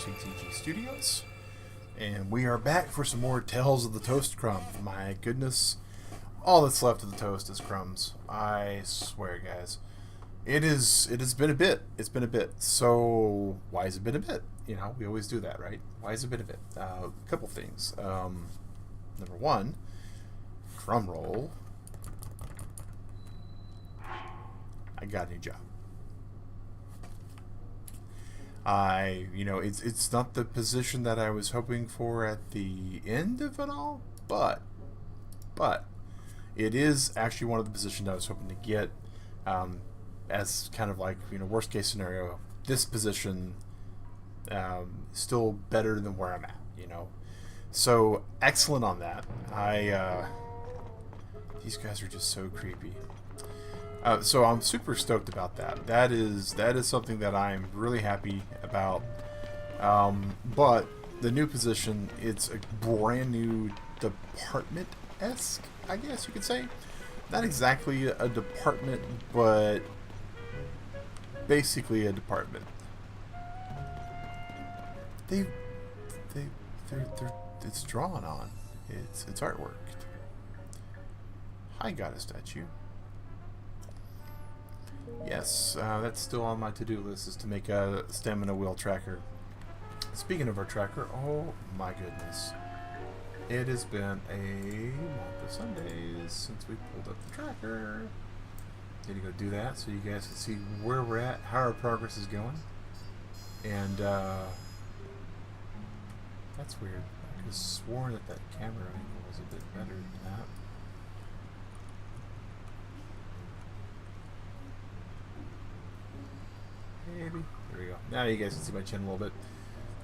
CTG Studios, and we are back for some more Tales of the Toast Crumb. My goodness, all that's left of the toast is crumbs. I swear, guys, it has been a bit. It's been a bit. So why has it been a bit? You know, we always do that, right? Why has it been a bit? A couple things. Number one, drum roll. I got a new job. It's not the position that I was hoping for at the end of it all, but it is actually one of the positions I was hoping to get, as kind of like, worst case scenario, this position, still better than where I'm at, So excellent on that. These guys are just so creepy. So I'm super stoked about that. That is something that I'm really happy about. But the new position, it's a brand new department-esque, I guess you could say. Not exactly a department, but basically a department. It's drawn on. It's artwork. Hi, got a statue. Yes, that's still on my to-do list, is to make a stamina wheel tracker. Speaking of our tracker, oh my goodness. It has been a month of Sundays since we pulled up the tracker. Need to go do that so you guys can see where we're at, how our progress is going. And, that's weird. I could have sworn that camera angle was a bit better than that. Maybe. There we go. Now you guys can see my chin a little bit.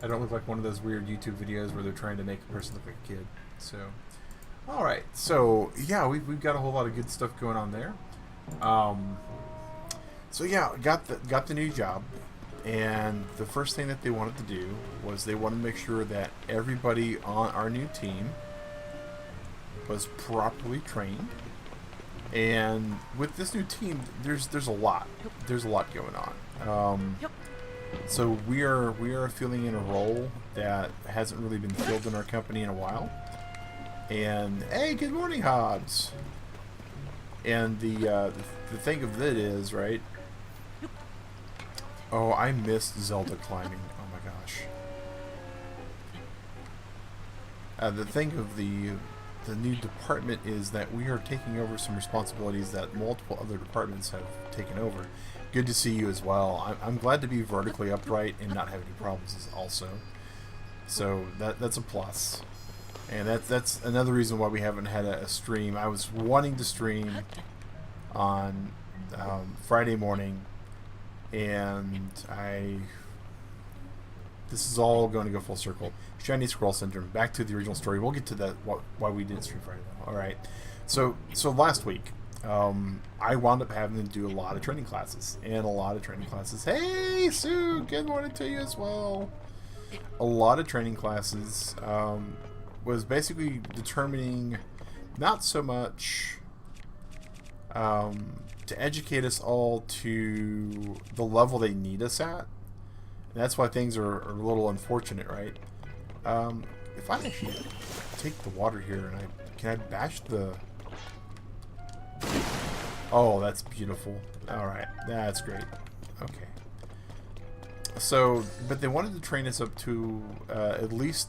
I don't look like one of those weird YouTube videos where they're trying to make a person look like a kid. So, alright. So, yeah, we've got a whole lot of good stuff going on there. So, yeah, got the new job. And the first thing that they wanted to do was they wanted to make sure that everybody on our new team was properly trained. And with this new team, there's a lot. There's a lot going on. So we are filling in a role that hasn't really been filled in our company in a while. And hey, good morning, Hobbs. And the thing of it is, right? Oh, I missed Zelda climbing. Oh my gosh. The thing of the new department is that we are taking over some responsibilities that multiple other departments have taken over. Good to see you as well. I'm glad to be vertically upright and not have any problems also. So that's a plus. And that's another reason why we haven't had a stream. I was wanting to stream on Friday morning, and this is all going to go full circle. Shiny Squirrel Syndrome. Back to the original story. We'll get to that, why we didn't stream Friday though. Alright. So last week, I wound up having to do a lot of training classes. Hey, Sue! Good morning to you as well. A lot of training classes was basically determining not so much to educate us all to the level they need us at. And that's why things are a little unfortunate, right? If I actually take the water here and can I bash the... Oh, that's beautiful. Alright, that's great. Okay. So, but they wanted to train us up to at least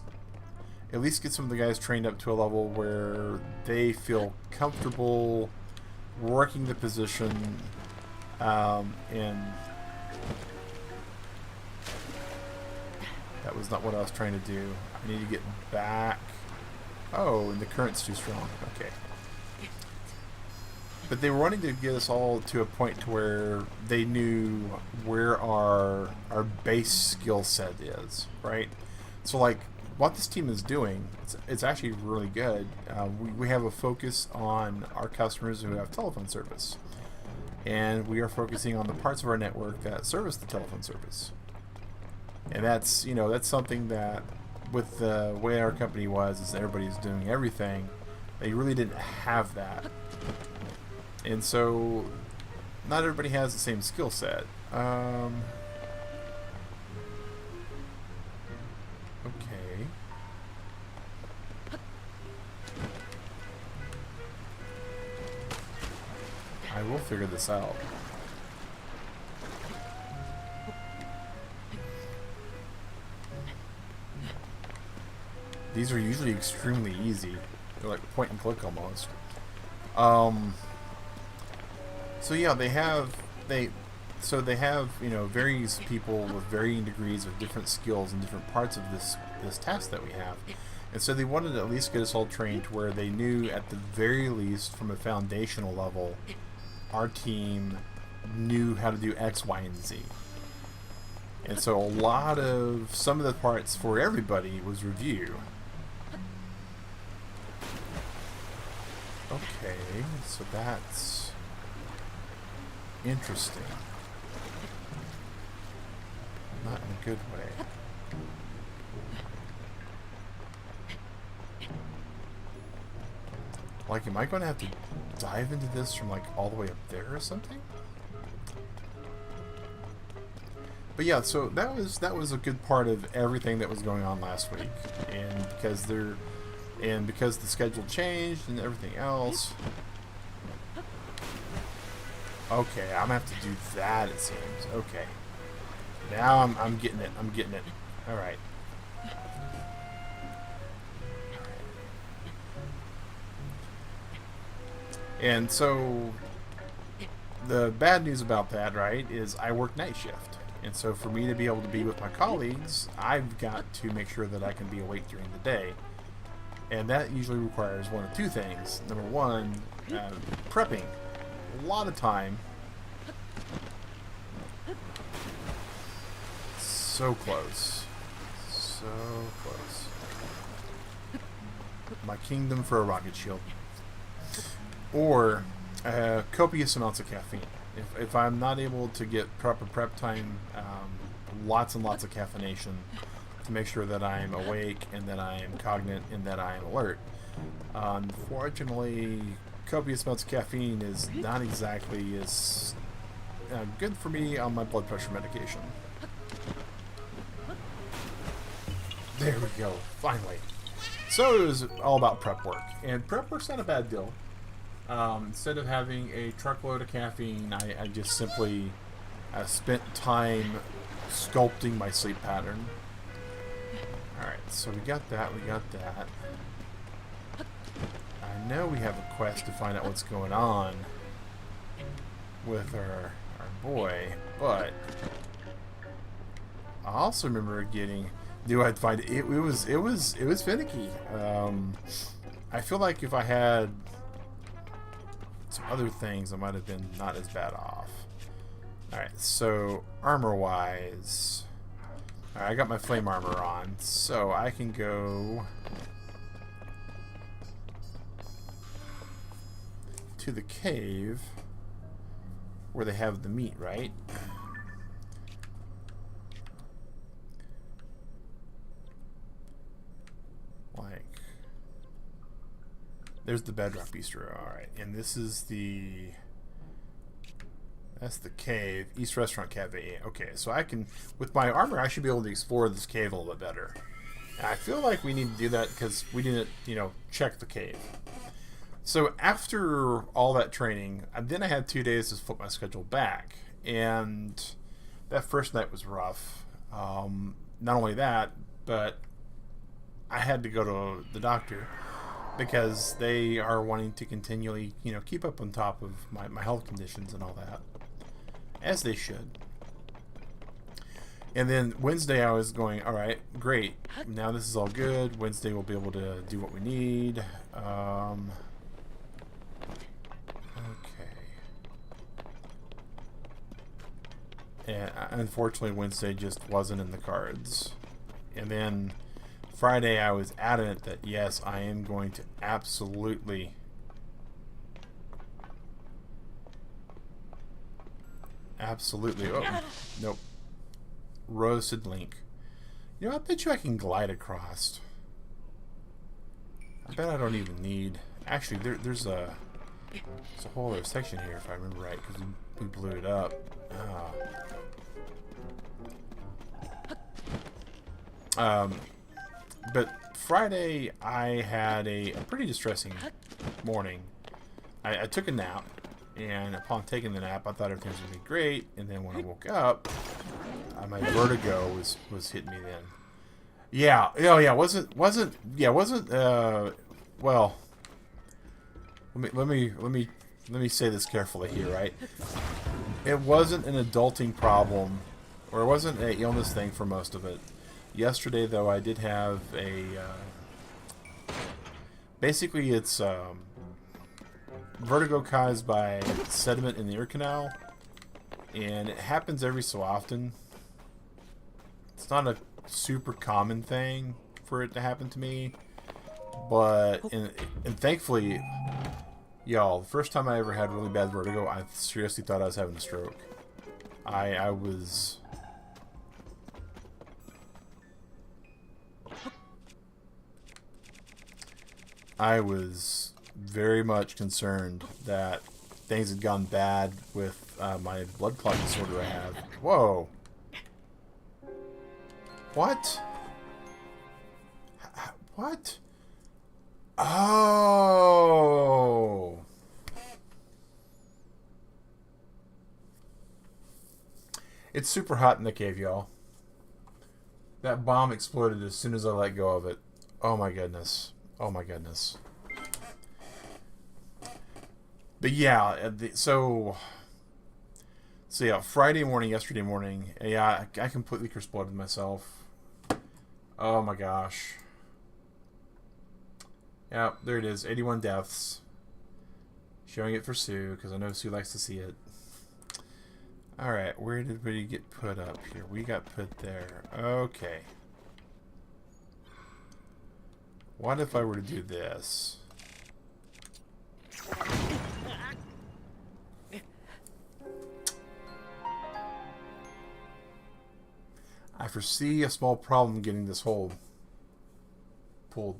get some of the guys trained up to a level where they feel comfortable working the position, and that was not what I was trying to do. I need to get back. Oh, and the current's too strong. Okay. But they were wanting to get us all to a point to where they knew where our base skill set is, right? So, like, what this team is doing, it's actually really good. We have a focus on our customers who have telephone service. And we are focusing on the parts of our network that service the telephone service. And that's something that, with the way our company was, is everybody's doing everything. They really didn't have that. And so, not everybody has the same skill set. figure this out. These are usually extremely easy. They're like point and click almost. So yeah, they have you know, various people with varying degrees of different skills in different parts of this task that we have. And so they wanted to at least get us all trained to where they knew at the very least from a foundational level our team knew how to do X, Y, and Z. And so a lot of some of the parts for everybody was review. Okay, so that's interesting. Not in a good way. Like, am I going to have to dive into this from, like, all the way up there or something? But yeah, so that was a good part of everything that was going on last week. And because the schedule changed and everything else. Okay, I'm gonna have to do that, it seems. Okay. Now I'm getting it. I'm getting it. Alright. And so the bad news about that, right, is I work night shift. And so for me to be able to be with my colleagues, I've got to make sure that I can be awake during the day. And that usually requires one of two things. Number one, prepping. A lot of time. So close. So close. My kingdom for a rocket shield. Or copious amounts of caffeine. If I'm not able to get proper prep time, lots and lots of caffeination to make sure that I'm awake and that I am cognate and that I am alert. Unfortunately, copious amounts of caffeine is not exactly as good for me on my blood pressure medication. There we go, finally. So it was all about prep work, and prep work's not a bad deal. Instead of having a truckload of caffeine, I just simply spent time sculpting my sleep pattern. Alright, so we got that, I know we have a quest to find out what's going on with our boy, but I also remember getting, I'd find it was finicky. I feel like if I had some other things, I might have been not as bad off. Alright, so armor-wise, I got my flame armor on, so I can go to the cave where they have the meat, right? Like, there's the bedrock bistro. Alright, and this is that's the cave. East Restaurant Cafe. Okay, so I can, with my armor, I should be able to explore this cave a little bit better. And I feel like we need to do that because we didn't, check the cave. So after all that training, then I had 2 days to flip my schedule back. And that first night was rough. Not only that, but I had to go to the doctor because they are wanting to continually, keep up on top of my health conditions and all that. As they should. And then Wednesday I was going, alright, great. Now this is all good. Wednesday we'll be able to do what we need. Okay. And unfortunately Wednesday just wasn't in the cards. And then Friday I was adamant that yes, I am going to absolutely oh, nope. Roasted link. I bet you I can glide across. I bet I don't even need, actually there's a whole other section here if I remember right, because we blew it up. But Friday I had a pretty distressing morning. I took a nap, And upon taking the nap, I thought everything was going to be great. And then when I woke up, my vertigo was hitting me then. Yeah, oh yeah, wasn't well, let me say this carefully here, right? It wasn't an adulting problem, or it wasn't an illness thing for most of it. Yesterday, though, I did have a basically it's vertigo caused by sediment in the ear canal, and it happens every so often. It's not a super common thing for it to happen to me, but and thankfully, y'all, the first time I ever had really bad vertigo, I seriously thought I was having a stroke. I was very much concerned that things had gone bad with my blood clot disorder I have. Whoa. What? What? Oh. It's super hot in the cave, y'all. That bomb exploded as soon as I let go of it. Oh my goodness. Oh my goodness. But yeah, so yeah, Friday morning, yesterday morning, yeah, I completely exploded myself. Oh my gosh. Yeah, there it is, 81 deaths. Showing it for Sue, because I know Sue likes to see it. Alright, where did we get put up here? We got put there. Okay. What if I were to do this? I foresee a small problem getting this hole pulled.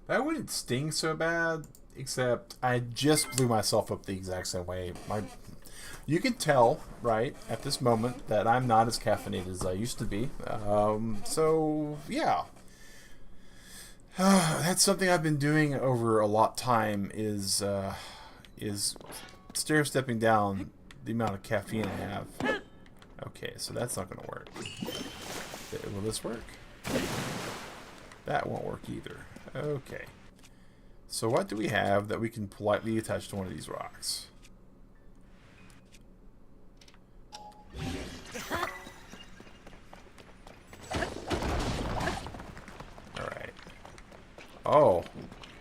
That wouldn't sting so bad, except I just blew myself up the exact same way. You can tell, right, at this moment that I'm not as caffeinated as I used to be. So, yeah. That's something I've been doing over a lot of time is stair-stepping down the amount of caffeine I have. Okay, so that's not going to work. Will this work? That won't work either. Okay. So what do we have that we can politely attach to one of these rocks? Alright. Oh.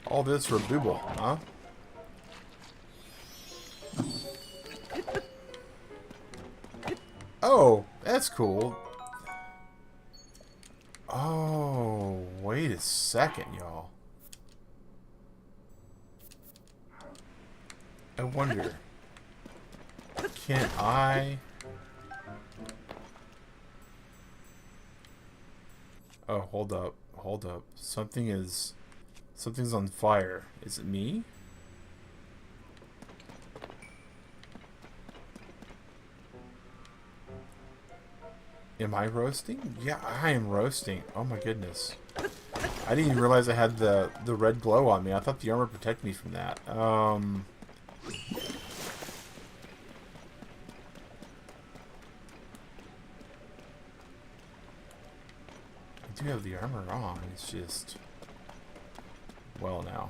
All this for Booble, huh? Oh, that's cool. Oh, wait a second, y'all. I wonder, can I... Oh, hold up, hold up. Something's on fire. Is it me? Am I roasting? Yeah, I am roasting. Oh my goodness. I didn't even realize I had the red glow on me. I thought the armor protected me from that. I do have the armor on. It's just... Well, now.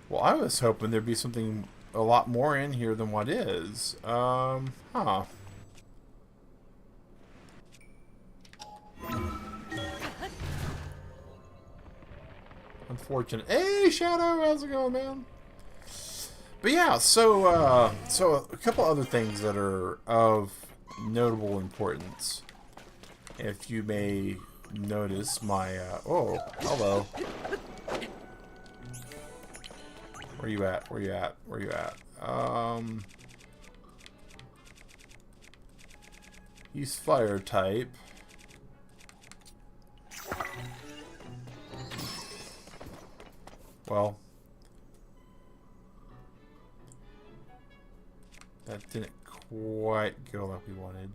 Well, I was hoping there'd be something a lot more in here than what is. Huh. Unfortunate. Hey, Shadow, how's it going, man? But yeah, so a couple other things that are of notable importance. If you may notice my, oh, hello. Where you at? Where you at? Where you at? He's fire type. Well, That didn't quite go like we wanted.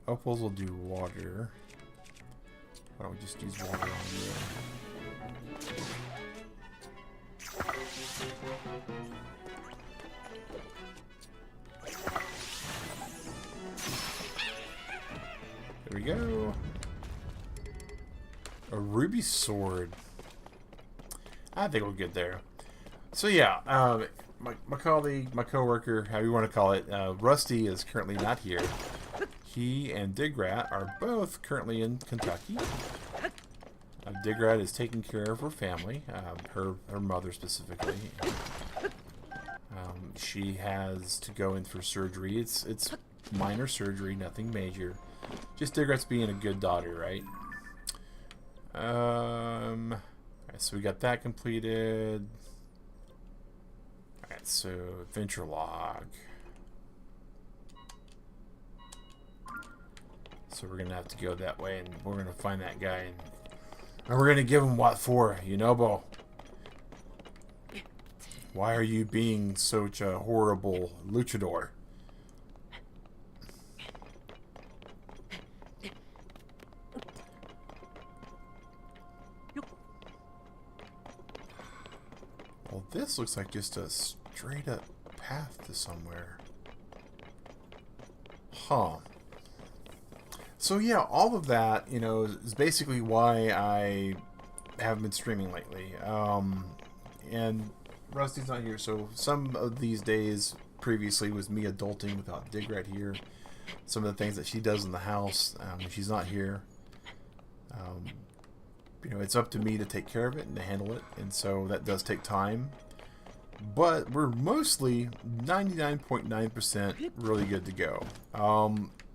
Opals will do water. Why don't we just use water on you? There we go. A ruby sword. I think we'll get there. So yeah, my colleague, my coworker, however you want to call it, Rusty is currently not here. He and Digrat are both currently in Kentucky. Digrat is taking care of her family, her mother specifically. She has to go in for surgery. It's minor surgery, nothing major. Just Digrat's being a good daughter, right? Alright, so we got that completed. Alright, so adventure log. So we're gonna have to go that way, and we're gonna find that guy, and we're gonna give him what for, Yunobo. Why are you being such a horrible luchador? Well, this looks like just a straight up path to somewhere. Huh. So yeah, all of that, is basically why I haven't been streaming lately. And Rusty's not here, so some of these days previously was me adulting without Digrat here. Some of the things that she does in the house when she's not here. It's up to me to take care of it and to handle it, and so that does take time. But we're mostly 99.9% really good to go.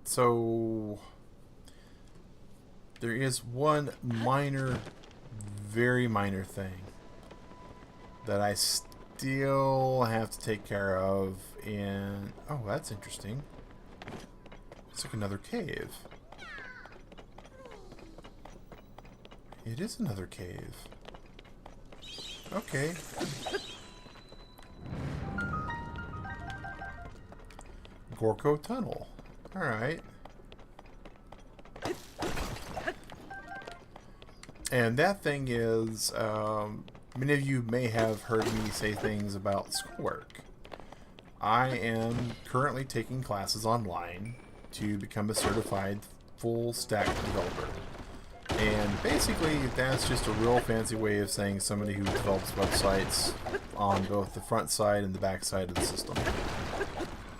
So there is one minor, very minor thing that I still have to take care of, and oh, that's interesting. It's like another cave. It is another cave. Okay. Gorko Tunnel. Alright. And that thing is, many of you may have heard me say things about schoolwork. I am currently taking classes online to become a certified full stack developer. And basically, that's just a real fancy way of saying somebody who develops websites on both the front side and the back side of the system.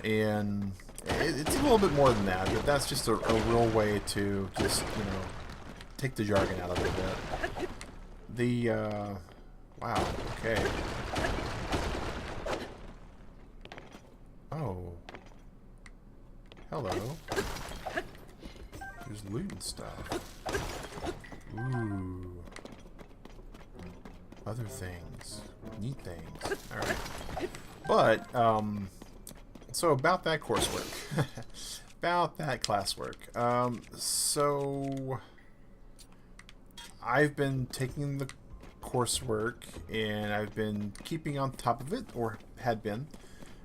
And it's a little bit more than that, but that's just a real way to just, take the jargon out of it a bit. The, wow, okay. Oh. Hello. There's loot and stuff. Ooh. Other things. Neat things. Alright. But, so about that coursework. About that classwork. So I've been taking the coursework and I've been keeping on top of it, or had been,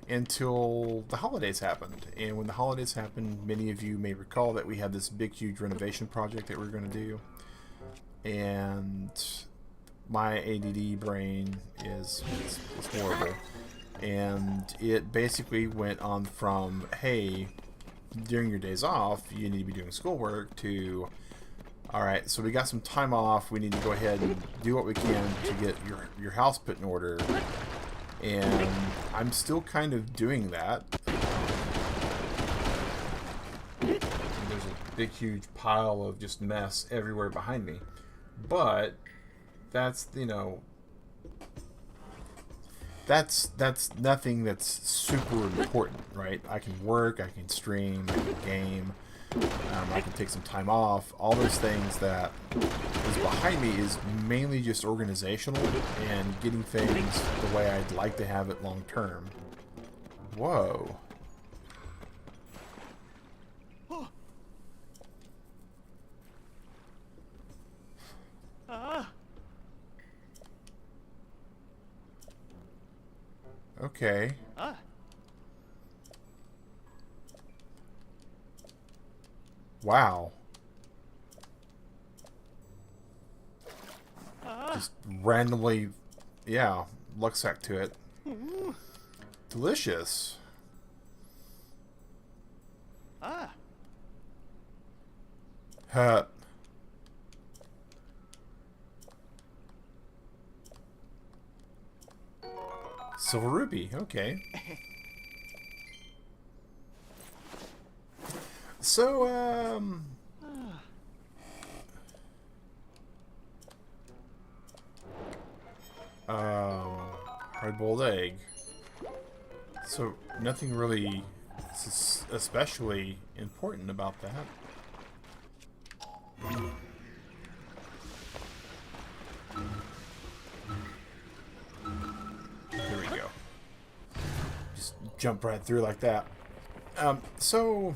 until the holidays happened. And when the holidays happened, many of you may recall that we had this big, huge renovation project that we were going to do. And my ADD brain is horrible. And it basically went on from, hey, during your days off, you need to be doing schoolwork, to, alright, so we got some time off, we need to go ahead and do what we can to get your house put in order. And I'm still kind of doing that. There's a big, huge pile of just mess everywhere behind me. But that's, that's nothing that's super important, right? I can work, I can stream, I can game, I can take some time off. All those things that is behind me is mainly just organizational and getting things the way I'd like to have it long term. Whoa. Okay. Wow. Just randomly, yeah, luck sack to it. Delicious. Huh. Silver ruby, okay. So, hard-boiled egg. So, nothing really especially important about that. There we go. Just jump right through like that. So,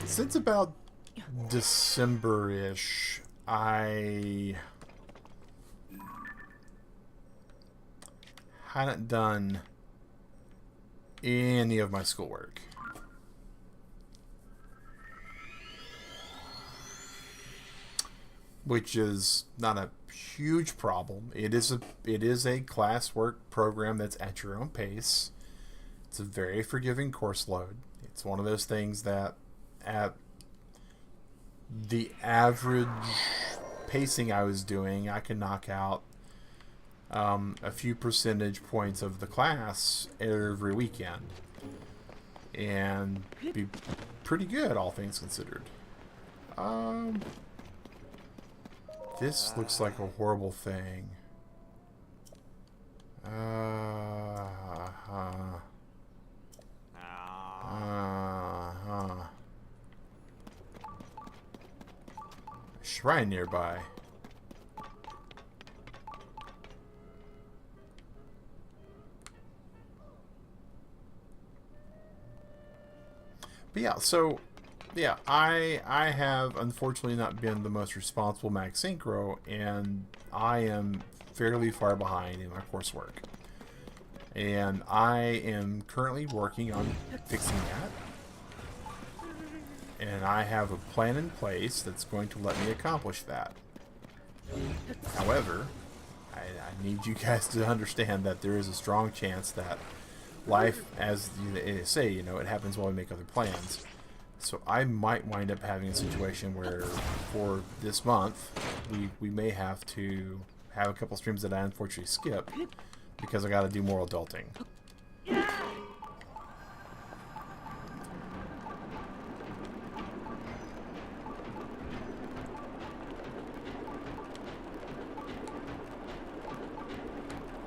since about December-ish, I hadn't done any of my schoolwork. Which is not a huge problem. It is a classwork program that's at your own pace. It's a very forgiving course load. It's one of those things that at the average pacing I was doing, I can knock out a few percentage points of the class every weekend and be pretty good, all things considered. This looks like a horrible thing. Shrine nearby. But yeah, so yeah, I have unfortunately not been the most responsible Mag Synchro, and I am fairly far behind in my coursework. And I am currently working on fixing that. And I have a plan in place that's going to let me accomplish that. However, I need you guys to understand that there is a strong chance that life, as you say, you know, it happens while we make other plans. So I might wind up having a situation where for this month, we may have to have a couple streams that I unfortunately skip because I got to do more adulting.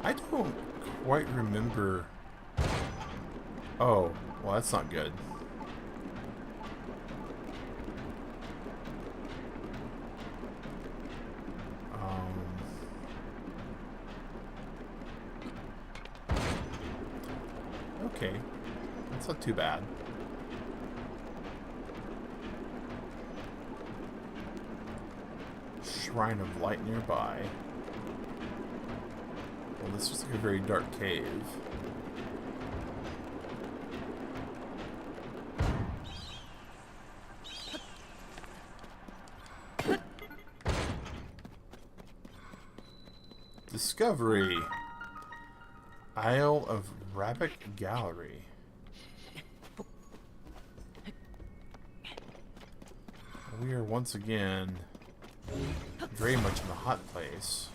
I don't quite remember. Oh, well, that's not good. Okay, that's not too bad. Shrine of Light nearby. Well, this looks like a very dark cave. Discovery. Isle of Rabbit Gallery. We are once again very much in the hot place.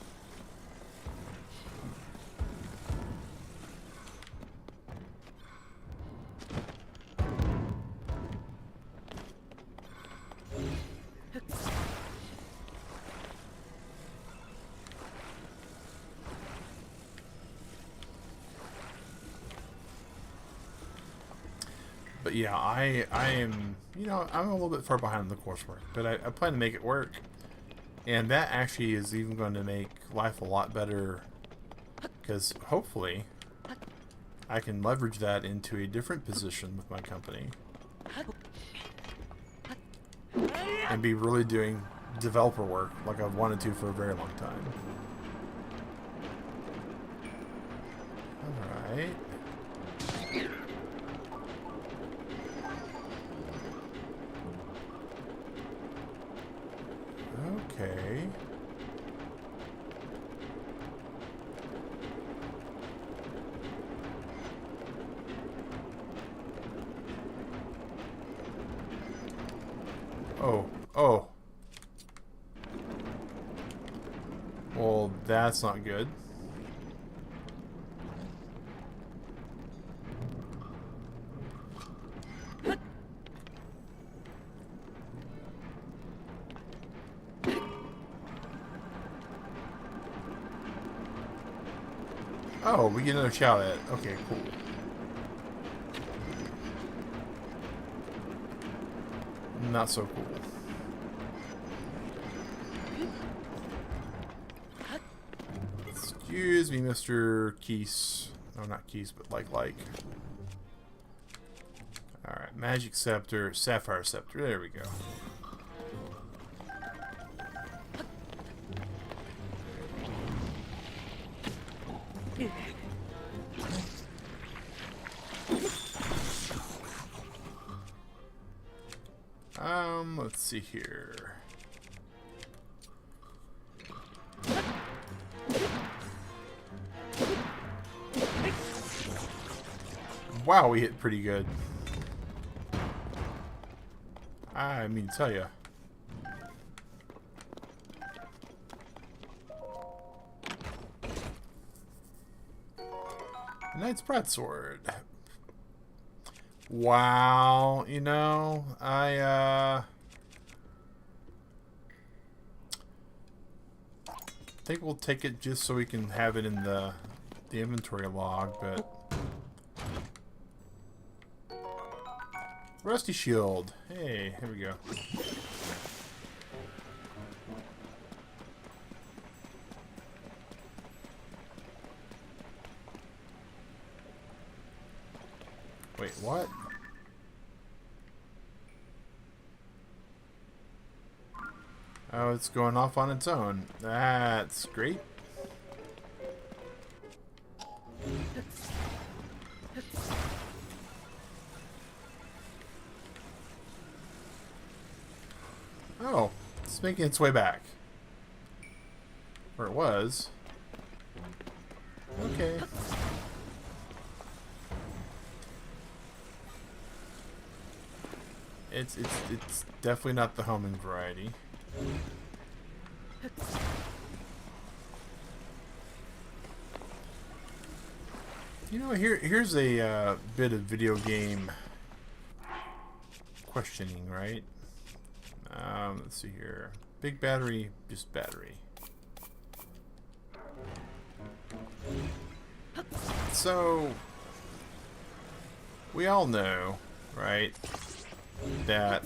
But yeah, I am, you know, I'm a little bit far behind the coursework, but I plan to make it work. And that actually is even going to make life a lot better, because hopefully I can leverage that into a different position with my company and be really doing developer work like I've wanted to for a very long time. Alright. Okay. Oh, oh. Well, that's not good. Oh, we get another shout at. Okay, cool. Not so cool. Excuse me, Mr. Keys. No, not Keys, but like. Alright, Magic Scepter, Sapphire Scepter. There we go. Let's see here. Wow, we hit pretty good. I mean to tell you. Knight's Broadsword. Wow, you know, I think we'll take it just so we can have it in the inventory log, but Rusty Shield. Hey, here we go. Wait, what? Oh, it's going off on its own. That's great. Oh, it's making its way back. Where it was. Okay. It's definitely not the homing variety. You know, here's a bit of video game questioning, right? Let's see here. Big battery, just battery. So we all know, right, that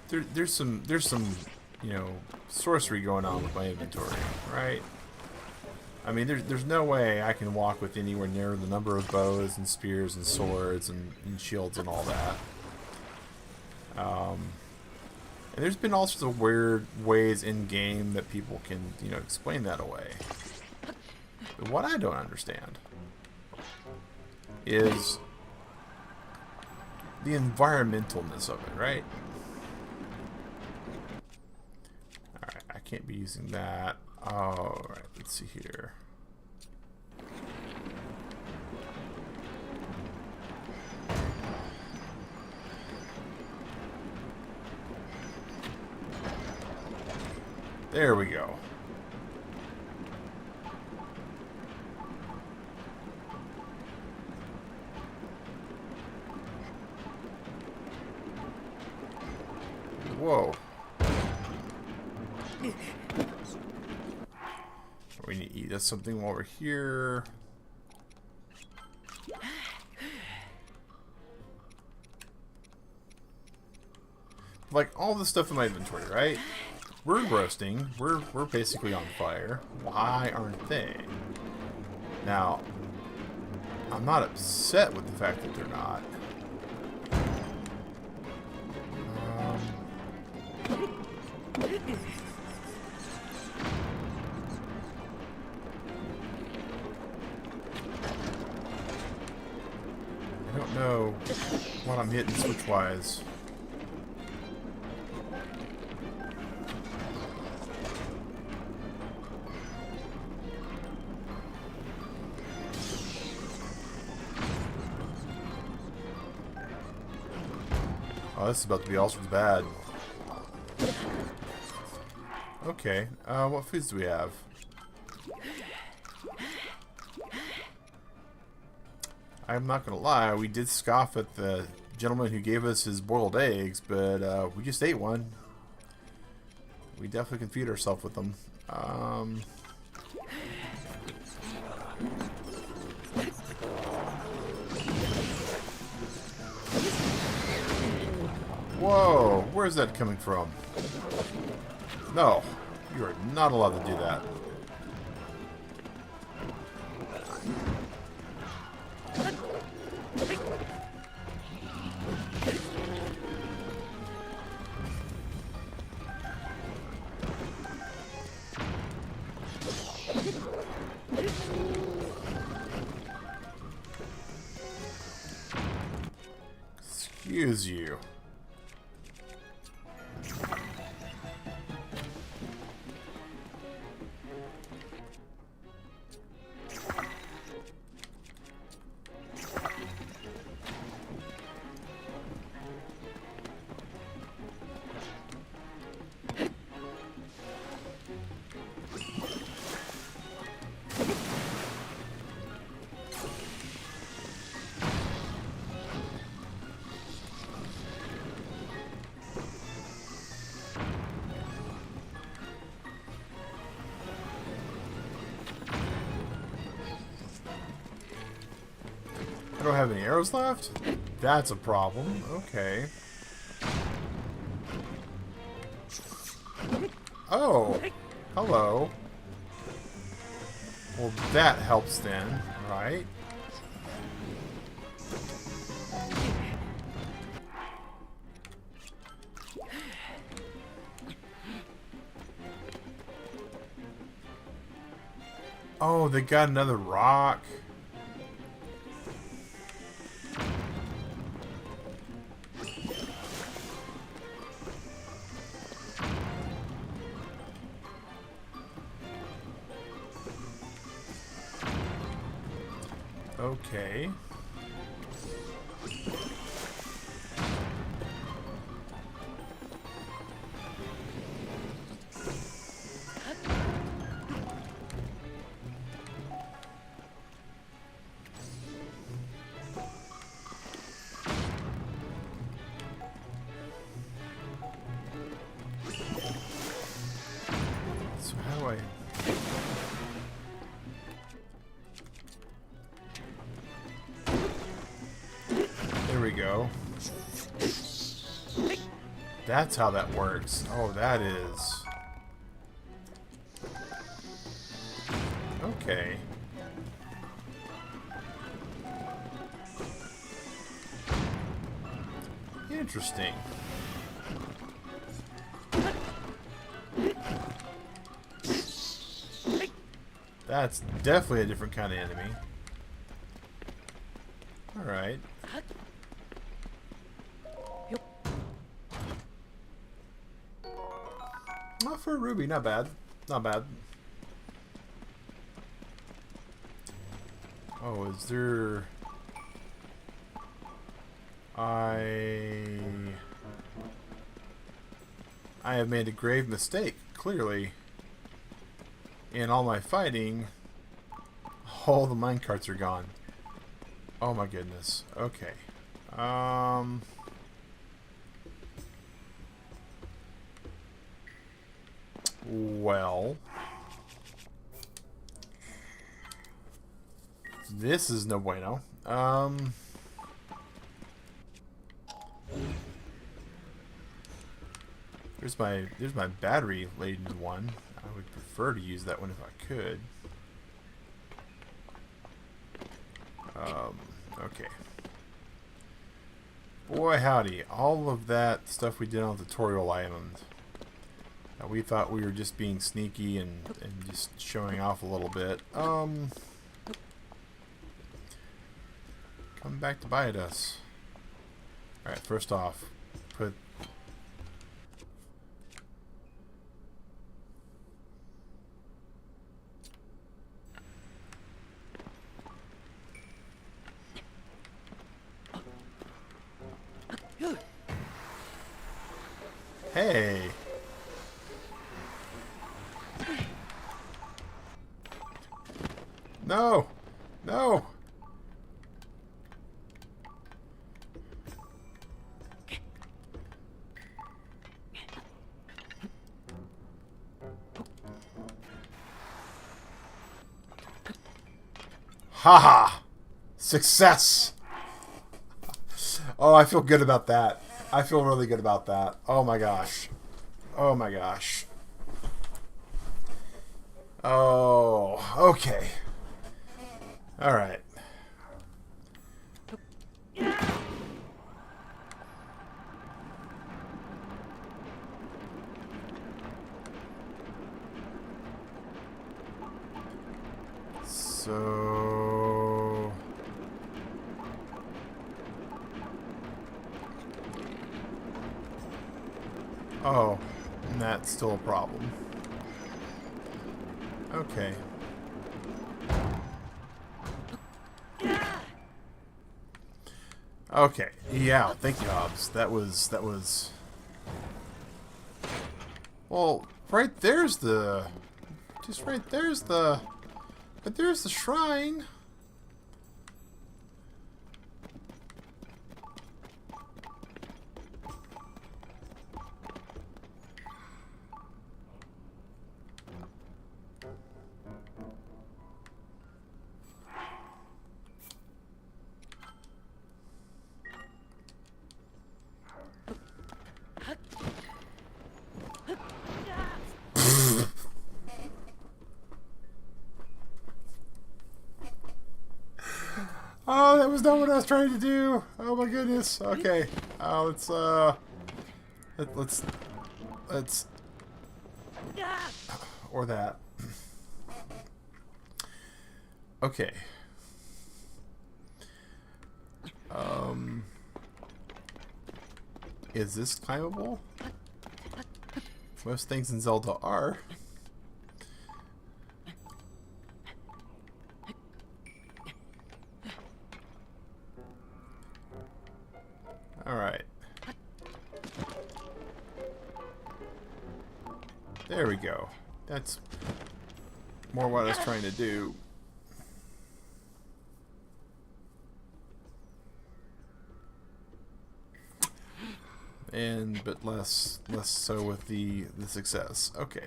there's some you know, sorcery going on with my inventory, right? I mean, there's no way I can walk with anywhere near the number of bows and spears and swords and shields and all that. And there's been all sorts of weird ways in game that people can, you know, explain that away. But what I don't understand is the environmentalness of it, right? Alright, I can't be using that. Alright, let's see here. There we go. Whoa. We need to eat us something while we're here. Like all the stuff in my inventory, right? We're roasting. We're basically on fire. Why aren't they? Now, I'm not upset with the fact that they're not. I don't know what I'm hitting switch-wise. this is about to be all sorts of bad. Okay, what foods do we have? I'm not gonna lie, we did scoff at the gentleman who gave us his boiled eggs, but we just ate one. We definitely can feed ourselves with them. Whoa, where's that coming from? No, you are not allowed to do that. Excuse you. I don't have any arrows left? That's a problem. Okay. Oh! Hello. Well, that helps then, right? Oh, they got another rock. Okay. So how do I... There we go. That's how that works. Oh, that is... Okay. Interesting. That's definitely a different kind of enemy. Alright. Well, for a ruby, not bad. Not bad. Oh, is there... I have made a grave mistake, clearly. In all my fighting, all the minecarts are gone. Oh my goodness. Okay. Well, this is no bueno. There's my battery laden one. I would prefer to use that one if I could. Okay. Boy howdy, all of that stuff we did on the tutorial island. We thought we were just being sneaky and just showing off a little bit. Come back to bite us. Alright, first off, put... Hey. No. No. Haha! Success! Oh, I feel good about that. I feel really good about that. Oh my gosh. Oh my gosh. Oh, okay. Alright. So... Oh, and that's still a problem. Okay. Okay. Yeah, thank you, Hobbs. That was... Well, right there's the... Just right there's the... But there's the shrine. Oh, that was not what I was trying to do. Oh my goodness. Okay. Let's or that. Okay. Is this climbable? Most things in Zelda are. Alright. There we go. That's more what I was trying to do. But less so with the success. Okay.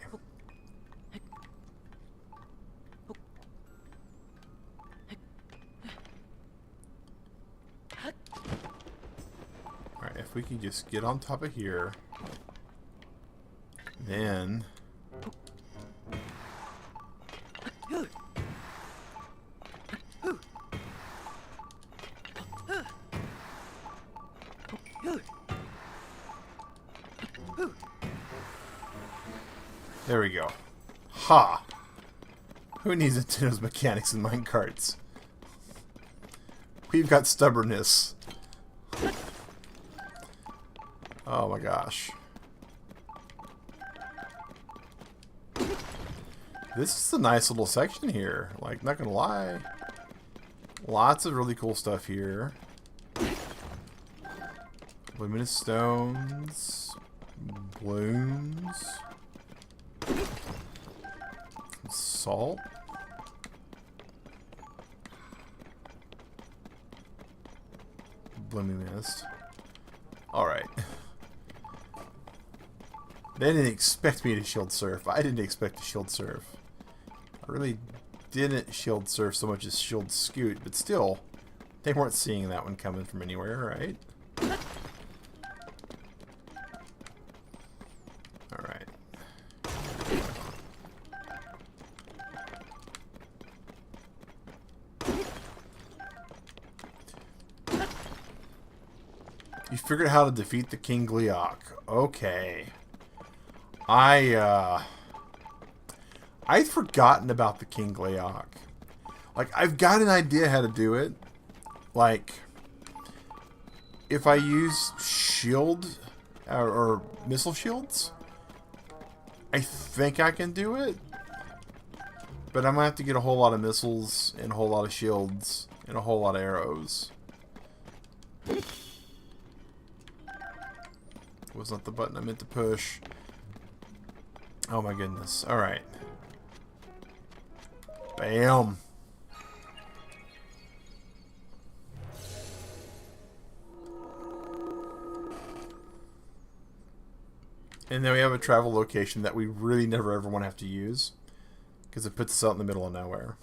Alright, if we can just get on top of here, then there we go. Ha! Who needs Nintendo's mechanics in minecarts? We've got stubbornness. Oh my gosh. This is a nice little section here. Like, not gonna lie. Lots of really cool stuff here. Luminous stones. Blooms. Salt. Blooming mist. Alright. They didn't expect me to shield surf. I didn't expect to shield surf. I really didn't shield surf so much as shield scoot, but still, they weren't seeing that one coming from anywhere, right? Alright. You figured out how to defeat the King Gleeok. Okay. I'd forgotten about the King Gleeok. Like, I've got an idea how to do it. Like, if I use shield or missile shields, I think I can do it. But I'm gonna have to get a whole lot of missiles and a whole lot of shields and a whole lot of arrows. was not the button I meant to push. Oh my goodness. Alright. Bam! And then we have a travel location that we really never ever want to have to use, because it puts us out in the middle of nowhere.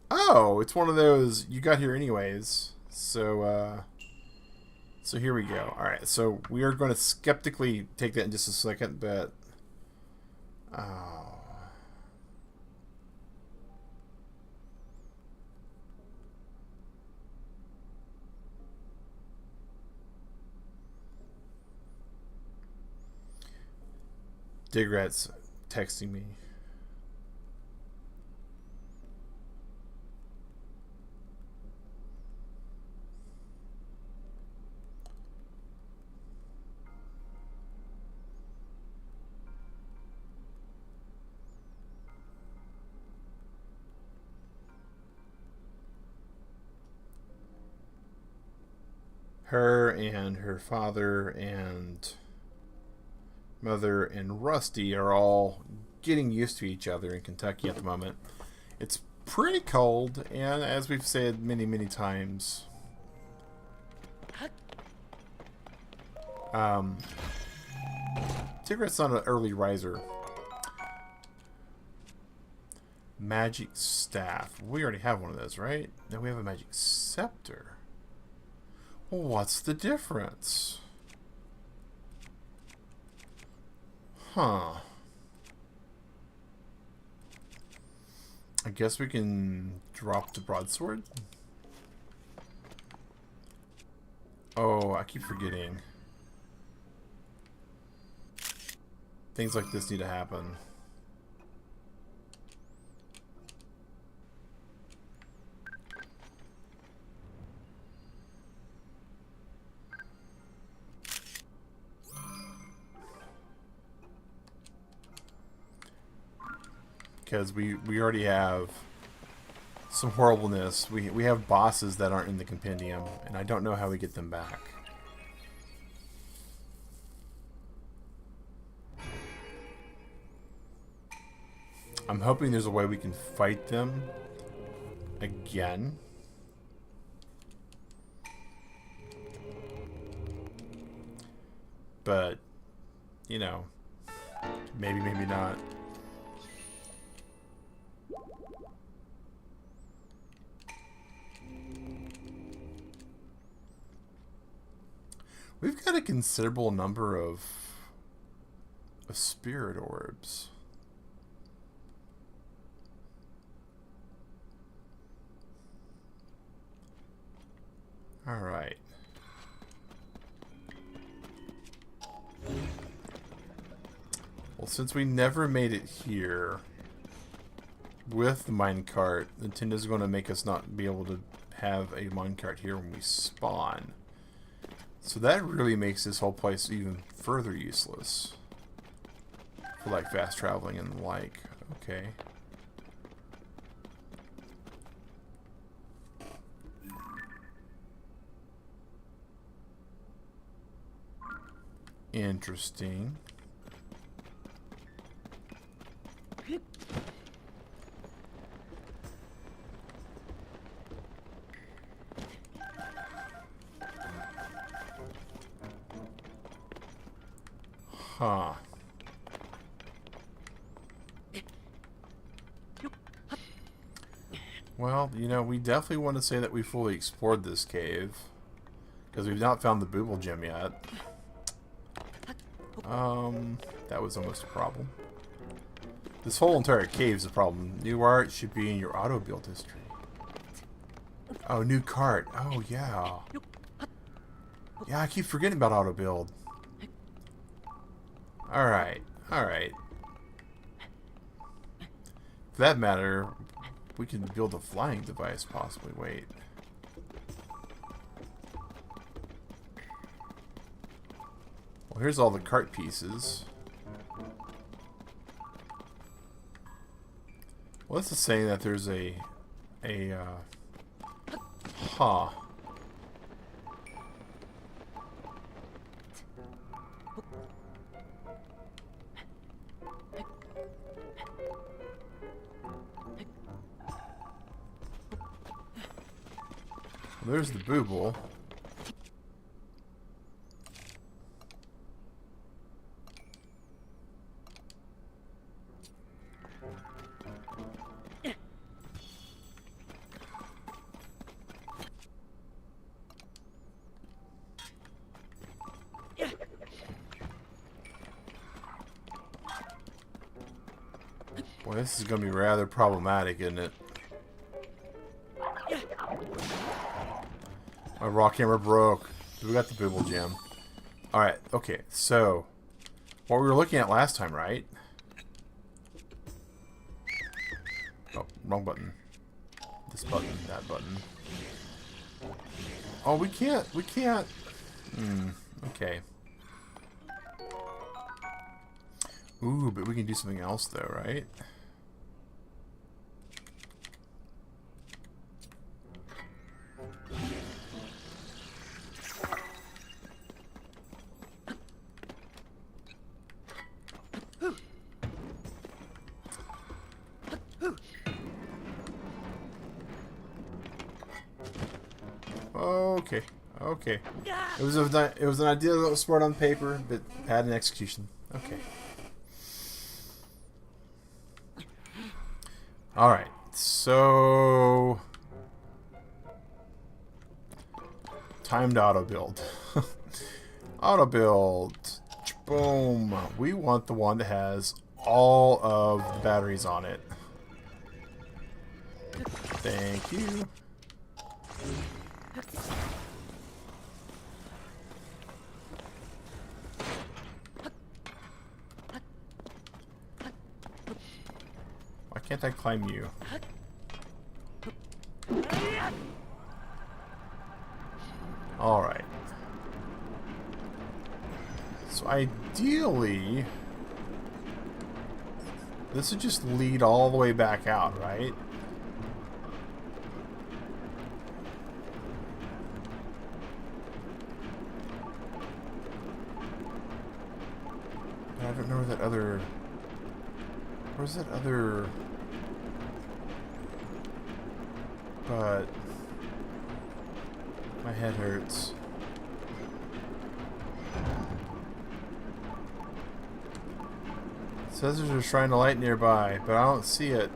Oh, it's one of those, you got here anyways. So here we go. Alright, so we are going to skeptically take that in just a second, but... Oh... Digrat's texting me. Her and her father and Mother and Rusty are all getting used to each other in Kentucky at the moment. It's pretty cold, and as we've said many, many times, Tigrat's not an early riser. Magic staff. We already have one of those, right? Now we have a magic scepter. Well, what's the difference? Huh. I guess we can drop the broadsword. Oh, I keep forgetting. Things like this need to happen. Because we already have some horribleness. We have bosses that aren't in the compendium, and I don't know how we get them back. I'm hoping there's a way we can fight them again. But, you know, maybe, maybe not. We've got a considerable number of spirit orbs. All right. Well, since we never made it here with the minecart, Nintendo's going to make us not be able to have a minecart here when we spawn. So that really makes this whole place even further useless for like fast traveling and the like. Okay. Interesting. Huh. Well, you know, we definitely want to say that we fully explored this cave, because we've not found the Booble Gem yet. That was almost a problem. This whole entire cave is a problem. New art should be in your auto build history. Oh, new cart. Oh, yeah. Yeah, I keep forgetting about auto build. Alright, alright. For that matter, we can build a flying device, possibly. Wait. Well, here's all the cart pieces. Well, this is saying that there's a Huh. There's the booble. Boy, this is going to be rather problematic, isn't it? My raw camera broke. We got the booble gem. Alright, okay, so what we were looking at last time, right? Oh, wrong button. This button, that button. Oh, we can't. Okay. Ooh, but we can do something else though, right? Okay, okay. It was an idea that was smart on paper, but bad in execution. Okay. All right. So timed auto build. Auto build. Boom. We want the one that has all of the batteries on it. Thank you. Why can't I climb you? Alright. So ideally, this would just lead all the way back out, right? I don't know where that other... Where's that other... But... My head hurts. It says there's a shrine of light nearby, but I don't see it.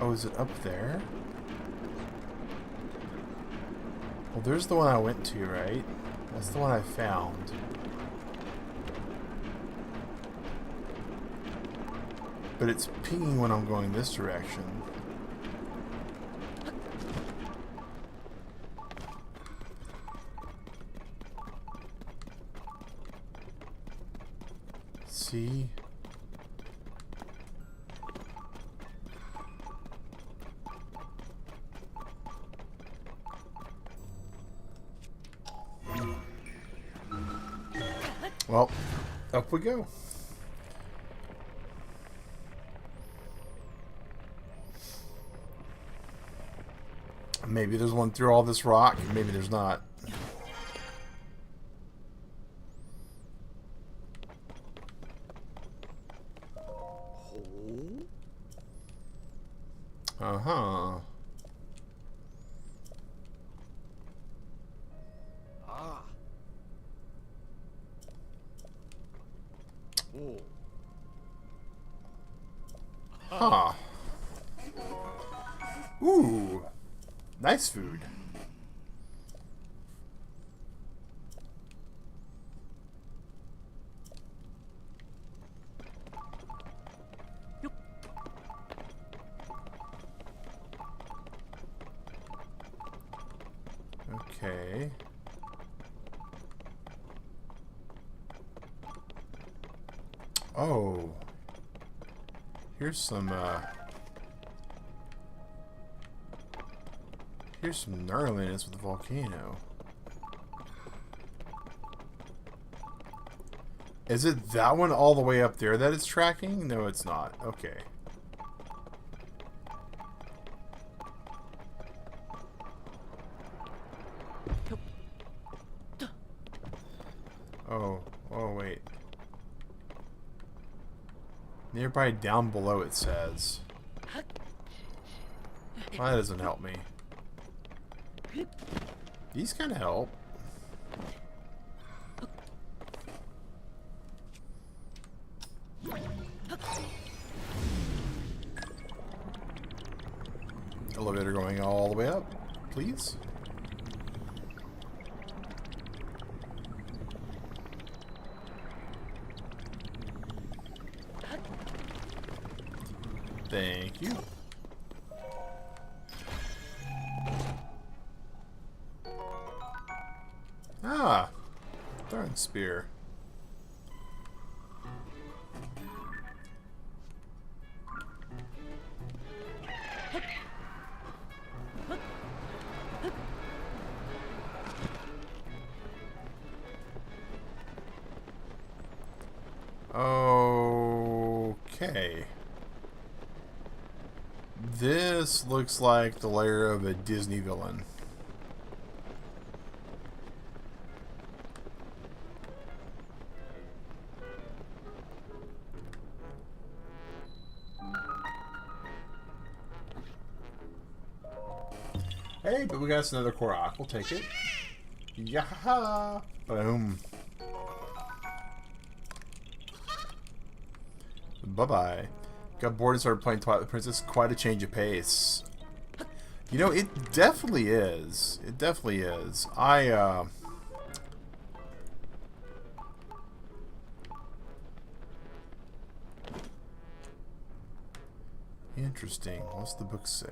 Oh, is it up there? Well, there's the one I went to, right? That's the one I found. But it's pinging when I'm going this direction. See? Well, up we go. Maybe there's one through all this rock, maybe there's not. Uh-huh. Huh. Ooh. Nice food. Okay. Oh. Here's some gnarliness with the volcano. Is it that one all the way up there that it's tracking? No, it's not. Okay. Oh, wait. Nearby down below, it says. Well, that doesn't help me. These kind of help. Elevator going all the way up, please. Thank you. Ah, throwing spear. Okay. This looks like the lair of a Disney villain. Hey, but we got us another Korok. We'll take it. Yaha! Boom. Bye-bye. Got bored and started playing Twilight Princess. Quite a change of pace. You know, it definitely is. It definitely is. Interesting. What's the book say?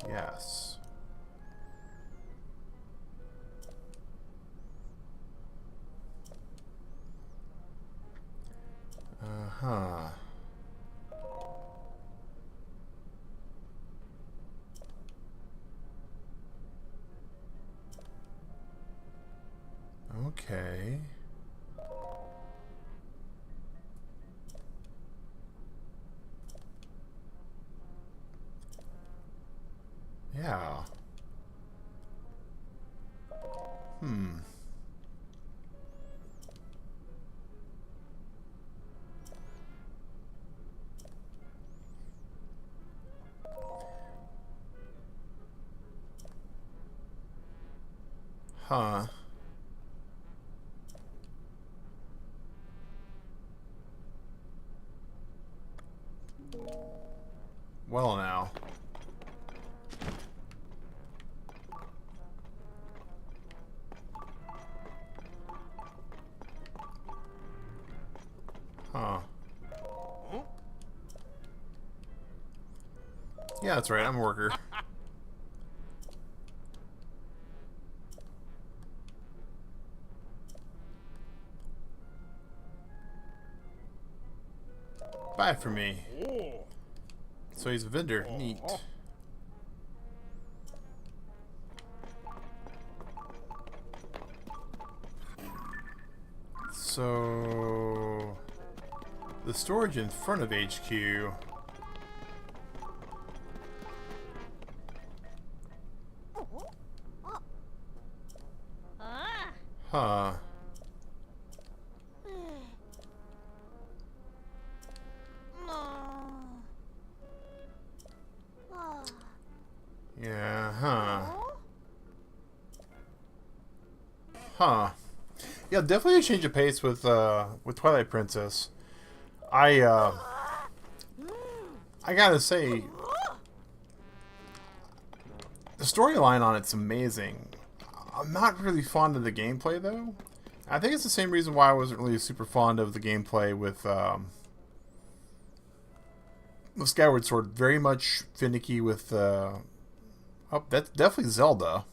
Yes. Uh-huh. Okay. Yeah. Huh. Well now. Huh. Yeah, that's right. I'm a worker. Buy for me. So he's a vendor. Neat. So the storage in front of HQ. Huh. Yeah, huh. Huh. Yeah, definitely a change of pace with Twilight Princess. I gotta say, the storyline on it's amazing. I'm not really fond of the gameplay though. I think it's the same reason why I wasn't really super fond of the gameplay with Skyward Sword. Very much finicky with oh, that's definitely Zelda.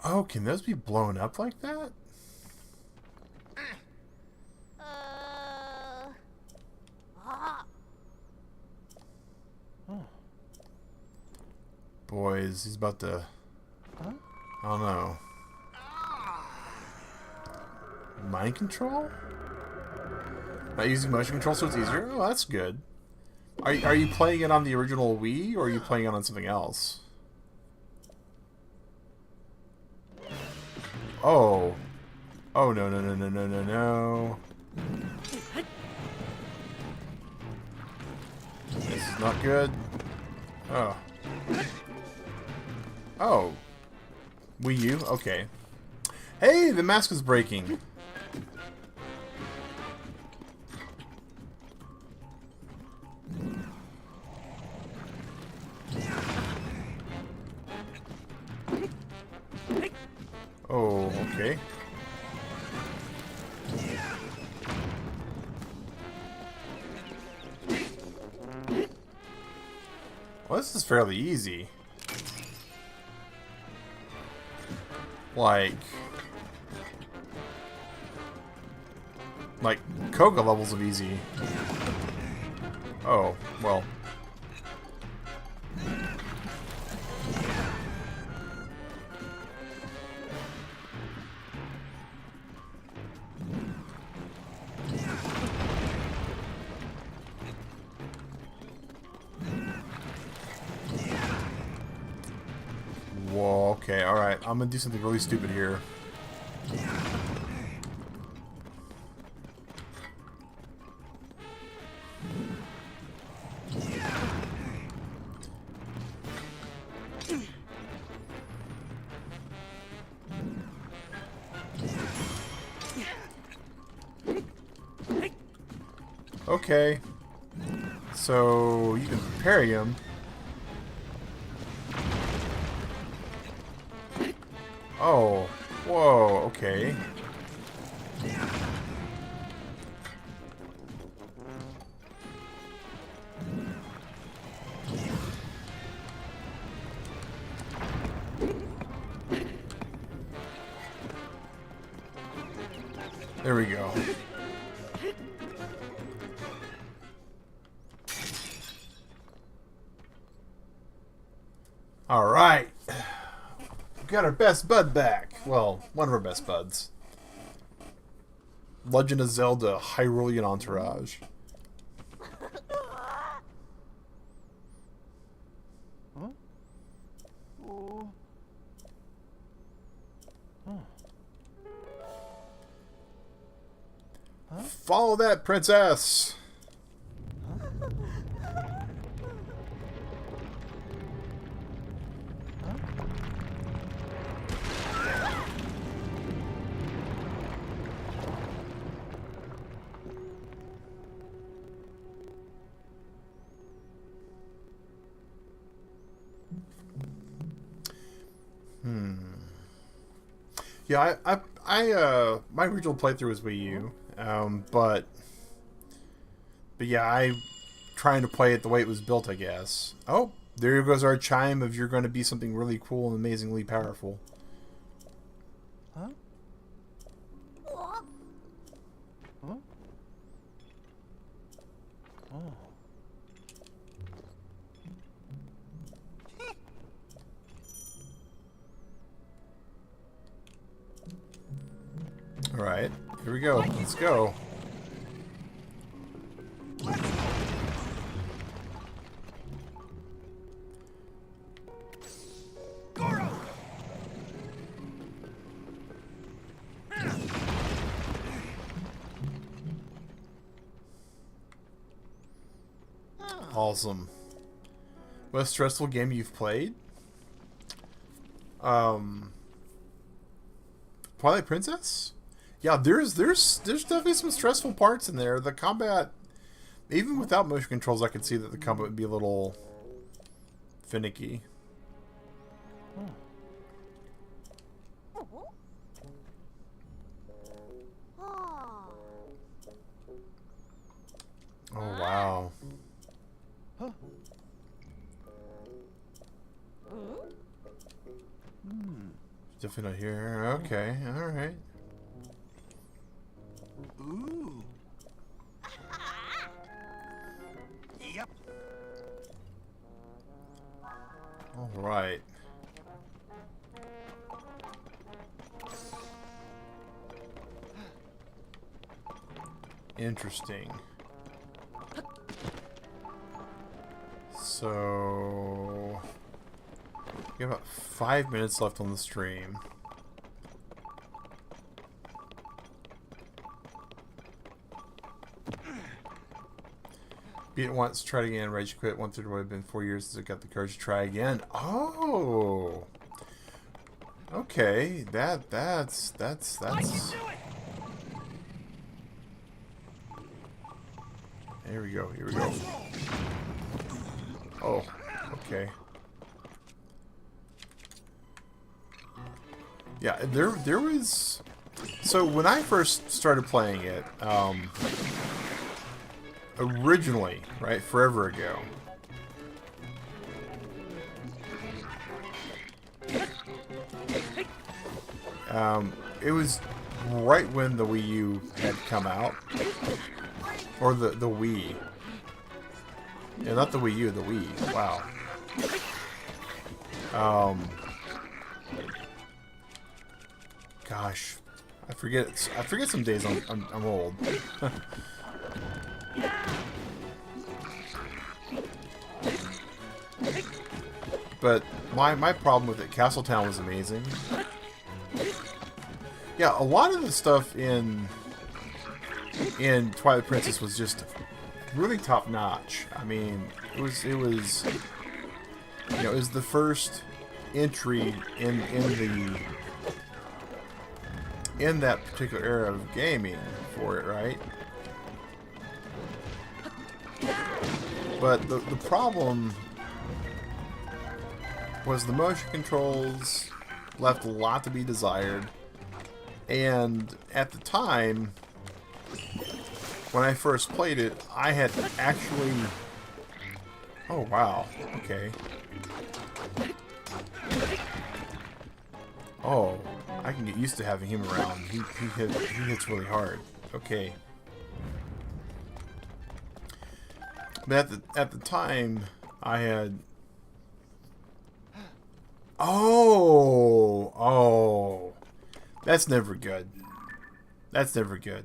Oh, can those be blown up like that? Boys, he's about to I don't know. Mind control? Not using motion control so it's easier? Oh, that's good. Are you playing it on the original Wii, or are you playing it on something else? Oh. Oh, no, no, no, no, no, no, no. This is not good. Oh. Oh. Wii U? Okay. Hey, the mask is breaking. Oh, okay. Well, this is fairly easy. Like Koga levels of easy. Oh, well. Whoa, okay, alright. I'm gonna do something really stupid here. Okay. So, you can parry him. Oh. Whoa, okay. There we go. Alright. We got our best bud back. Well, one of our best buds. Legend of Zelda Hyrulean Entourage. Huh? Oh. Huh. Huh? Follow that, princess! Yeah, my original playthrough was Wii U, but yeah, I'm trying to play it the way it was built, I guess. Oh, there goes our chime of you're going to be something really cool and amazingly powerful. Huh? Huh? Oh. Alright, here we go. Let's go. Goron! Awesome. Most stressful game you've played? Twilight Princess? Yeah, there's definitely some stressful parts in there. The combat, even without motion controls, I could see that the combat would be a little finicky. Oh, wow. Huh? Definitely not here. Okay, alright. Ooh. Yep. Interesting. So we have about 5 minutes left on the stream. Beat it once, try it again, rage quit. 1/3 would have been 4 years since I got the courage to try again. Oh, okay. That's. I can do it. Here we go. Here we go. Oh, okay. Yeah, there was. So when I first started playing it, originally, right, forever ago. It was right when the Wii U had come out, or the Wii. Yeah, not the Wii U, the Wii. Wow. Gosh, I forget some days I'm old. But my problem with it, Castletown was amazing. Yeah, a lot of the stuff in Twilight Princess was just really top notch. I mean, it was you know, it was the first entry in that particular era of gaming for it, right? But the problem was the motion controls left a lot to be desired. And at the time, when I first played it, I had actually... Oh, wow. Okay. Oh, I can get used to having him around. He hits really hard. Okay. But at the time, I had... Oh! That's never good. That's never good.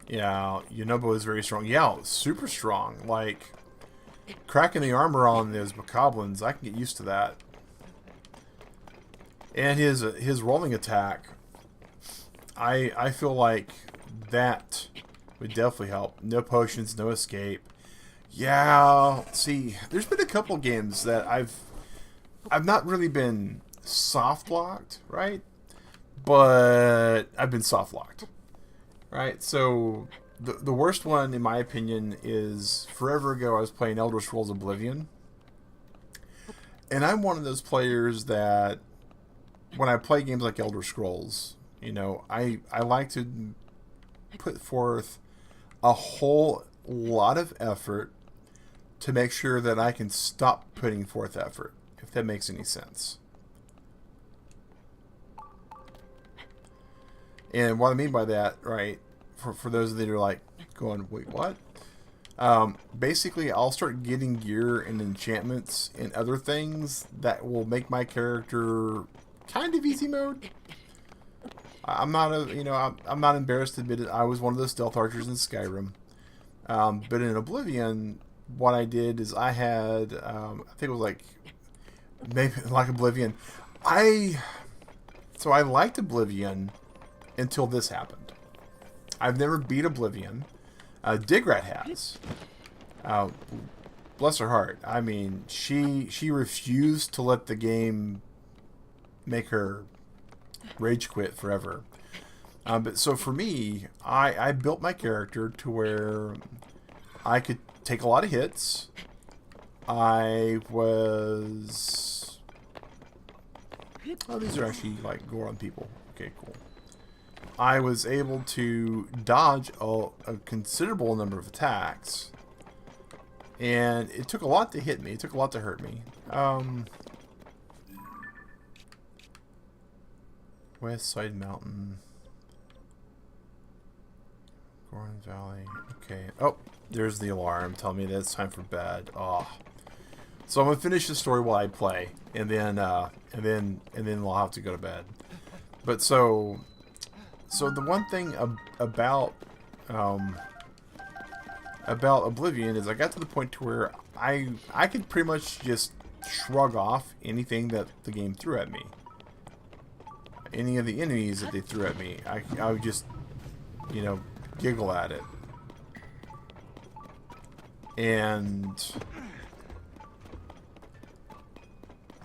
Yeah, Yunobo is very strong. Yeah, super strong. Like, cracking the armor on those bokoblins, I can get used to that. And his rolling attack, I feel like that would definitely help. No potions, no escape. Yeah, see, there's been a couple games that I've not really been soft locked, right? But I've been soft locked, right? So the worst one, in my opinion, is forever ago I was playing Elder Scrolls Oblivion, and I'm one of those players that when I play games like Elder Scrolls, you know, I like to put forth a whole lot of effort to make sure that I can stop putting forth effort, if that makes any sense. And what I mean by that, right, for those of you that are like going, wait, what? Basically, I'll start getting gear and enchantments and other things that will make my character kind of easy mode. I'm not I'm not embarrassed to admit it. I was one of those stealth archers in Skyrim. But in Oblivion, what I did is I had, I think it was like, maybe like Oblivion. So I liked Oblivion until this happened. I've never beat Oblivion. Digrat has. Bless her heart. I mean, she refused to let the game make her rage quit forever. But so for me, I built my character to where I could take a lot of hits. I was... Oh, these are actually like Goron people. Okay, cool. I was able to dodge a considerable number of attacks. And it took a lot to hit me. It took a lot to hurt me. West Side Mountain. Goron Valley. Okay. Oh, there's the alarm telling me that it's time for bed. Oh. So I'm gonna finish the story while I play, and then we'll have to go to bed. But so the one thing about Oblivion is I got to the point to where I could pretty much just shrug off anything that the game threw at me. Any of the enemies that they threw at me, I would just, you know, giggle at it. And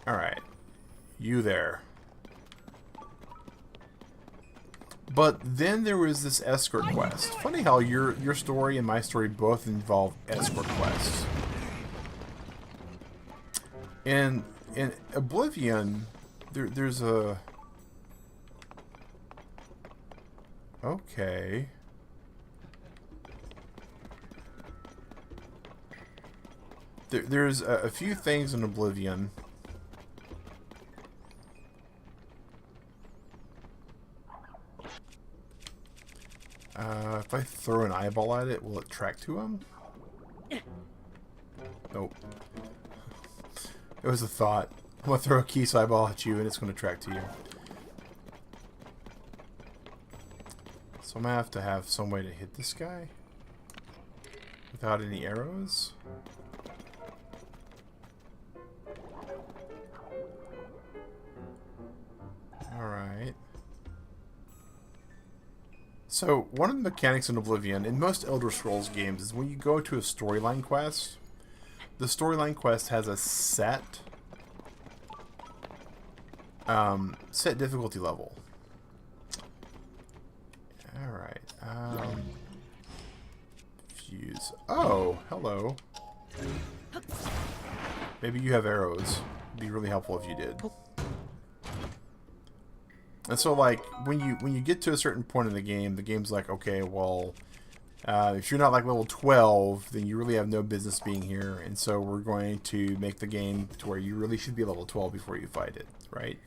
alright, you there. But then there was this escort quest. Funny how your story and my story both involve escort quests. And in Oblivion, there's a... Okay. There's a few things in Oblivion. If I throw an eyeball at it, will it track to him? Nope. It was a thought. I'm gonna throw a Keese eyeball at you and it's gonna track to you. So I'm gonna have to have some way to hit this guy without any arrows. Alright. So, one of the mechanics in Oblivion, in most Elder Scrolls games, is when you go to a storyline quest, the storyline quest has a set difficulty level. Alright. Fuse. Oh, hello. Maybe you have arrows. It'd be really helpful if you did. And so, like, when you get to a certain point in the game's like, okay, well, if you're not like level 12, then you really have no business being here. And so we're going to make the game to where you really should be level 12 before you fight it, right?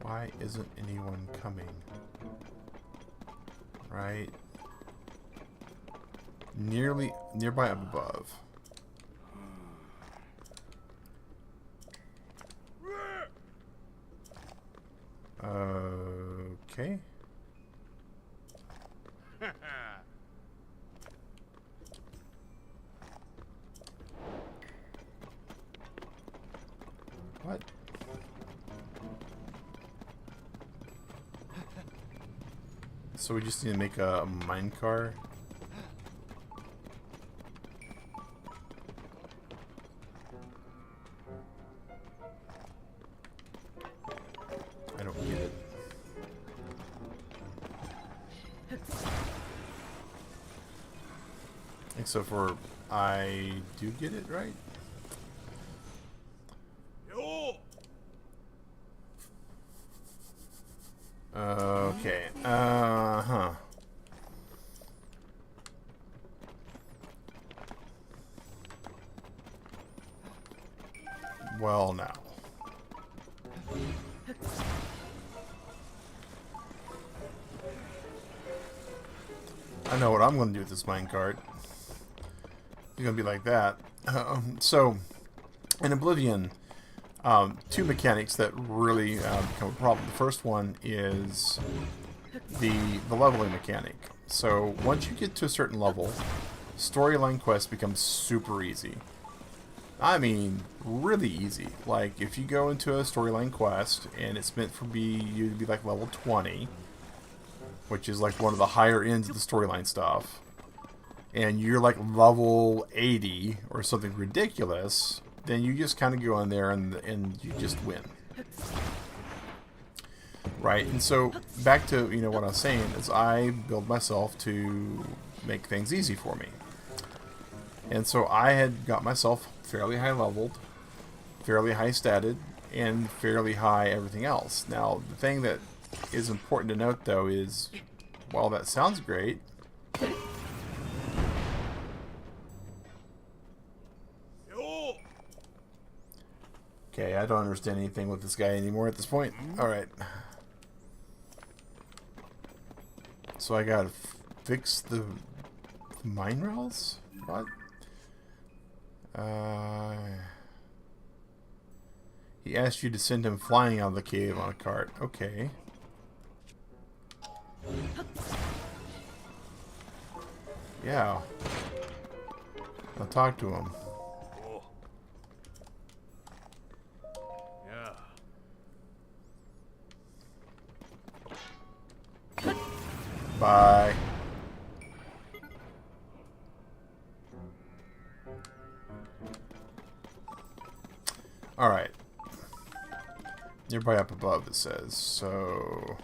Why isn't anyone coming? Right? Nearby up above. Okay. What? So we just need to make a minecart. I don't get it. Except for I do get it, right? Okay. Huh. Well, now. I know what I'm going to do with this minecart. It's going to be like that. So, in Oblivion, two mechanics that really become a problem. The first one is the leveling mechanic. So, once you get to a certain level, storyline quests become super easy. I mean, really easy. Like, if you go into a storyline quest, and it's meant for you to be like level 20, which is like one of the higher ends of the storyline stuff, and you're like level 80 or something ridiculous, then you just kind of go in there and you just win. Right? And so, back to, you know, what I was saying, is I build myself to make things easy for me. And so I had got myself fairly high leveled, fairly high statted, and fairly high everything else. Now, the thing that is important to note, though, is while that sounds great, okay, I don't understand anything with this guy anymore at this point. Alright. So I gotta fix the mine rails? What? He asked you to send him flying out of the cave on a cart. Okay. Yeah. I'll talk to him. Oh. Yeah. Bye. Alright. Nearby up above, it says. So,